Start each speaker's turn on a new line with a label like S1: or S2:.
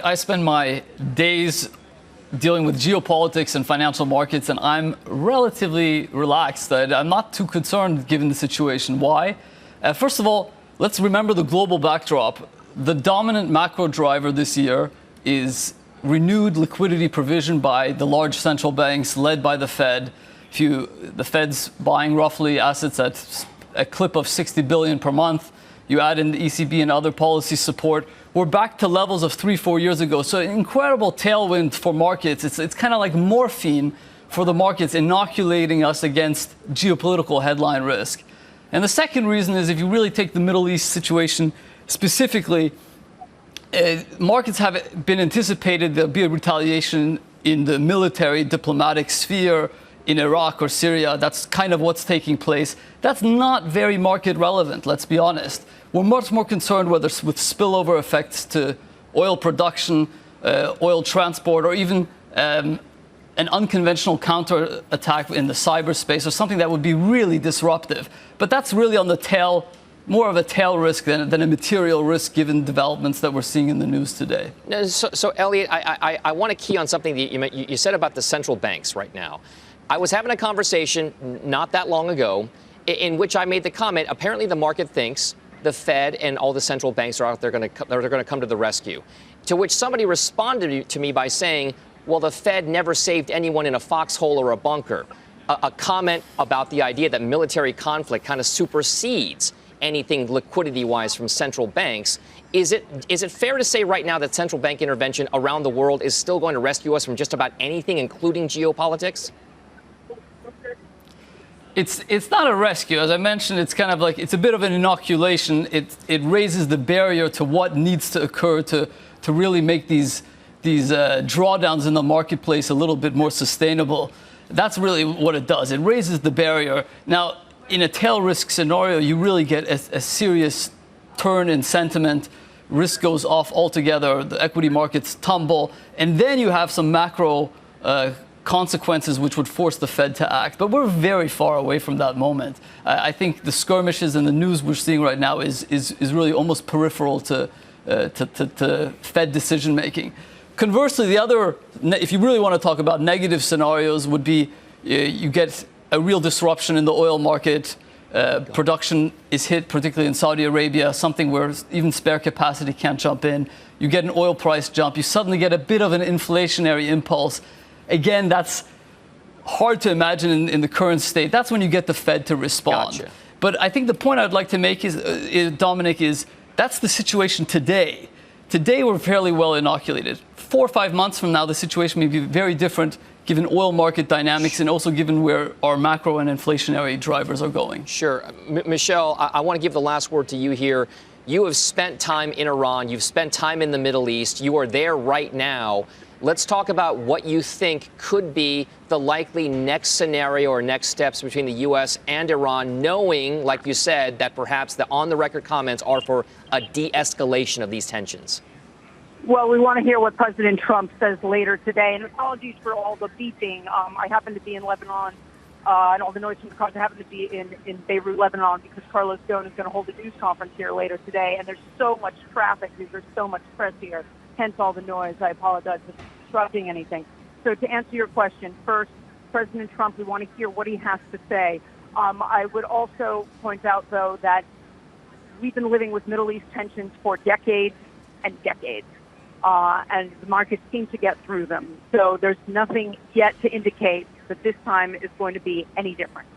S1: I spend my days dealing with geopolitics and financial markets, and I'm relatively relaxed. I'm not too concerned given the situation. Why? First of all, let's remember the global backdrop. The dominant macro driver this year is renewed liquidity provision by the large central banks led by the Fed. The Fed's buying roughly assets at a clip of 60 billion per month. You add in the ECB and other policy support. We're back to levels of 3-4 years ago. So an incredible tailwind for markets. It's kind of like morphine for the markets, inoculating us against geopolitical headline risk. And the second reason is if you really take the Middle East situation specifically, markets have been anticipated there'll be a retaliation in the military diplomatic sphere in Iraq or Syria. That's kind of what's taking place. That's not very market relevant, let's be honest. We're much more concerned whether it's with spillover effects to oil production, oil transport, or even an unconventional counterattack in the cyberspace or something that would be really disruptive. But that's really on the tail, more of a tail risk than a material risk given developments that we're seeing in the news today.
S2: So Elliot, I want to key on something that you said about the central banks right now. I was having a conversation not that long ago in which I made the comment, apparently the market thinks the Fed and all the central banks are out there they're going to come to the rescue. To which somebody responded to me by saying, well, the Fed never saved anyone in a foxhole or a bunker. A comment about the idea that military conflict kind of supersedes anything liquidity-wise from central banks. Is it fair to say right now that central bank intervention around the world is still going to rescue us from just about anything, including geopolitics?
S1: It's not a rescue. As I mentioned, it's kind of like it's a bit of an inoculation. It raises the barrier to what needs to occur to really make these drawdowns in the marketplace a little bit more sustainable. That's really what it does. It raises the barrier. Now, in a tail risk scenario, you really get a serious turn in sentiment. Risk goes off altogether. The equity markets tumble. And then you have some macro consequences which would force the Fed to act. But we're very far away from that moment. I think the skirmishes and the news we're seeing right now is really almost peripheral to Fed decision making. Conversely, the other, if you really want to talk about negative scenarios, would be you get a real disruption in the oil market. Production is hit, particularly in Saudi Arabia, something where even spare capacity can't jump in. You get an oil price jump. You suddenly get a bit of an inflationary impulse. Again, that's hard to imagine in the current state. That's when you get the Fed to respond.
S2: Gotcha.
S1: But I think the point I'd like to make is, Dominic, is that's the situation today. Today, we're fairly well inoculated. 4 or 5 months from now, the situation may be very different given oil market dynamics and also given where our macro and inflationary drivers are going.
S2: Sure. Michelle, I want to give the last word to you here. You have spent time in Iran. You've spent time in the Middle East. You are there right now. Let's talk about what you think could be the likely next scenario or next steps between the U.S. and Iran, knowing, like you said, that perhaps the on-the-record comments are for a de-escalation of these tensions.
S3: Well, we want to hear what President Trump says later today. And apologies for all the beeping. I happen to be in Lebanon, and all the noise from the cars. I happen to be in Beirut, Lebanon, because Carlos Ghosn is going to hold a news conference here later today. And there's so much traffic. There's so much press here. Hence all the noise. I apologize for disrupting anything. So to answer your question, first, President Trump, we want to hear what he has to say. I would also point out, though, that we've been living with Middle East tensions for decades and decades, and the markets seem to get through them. So there's nothing yet to indicate that this time is going to be any different.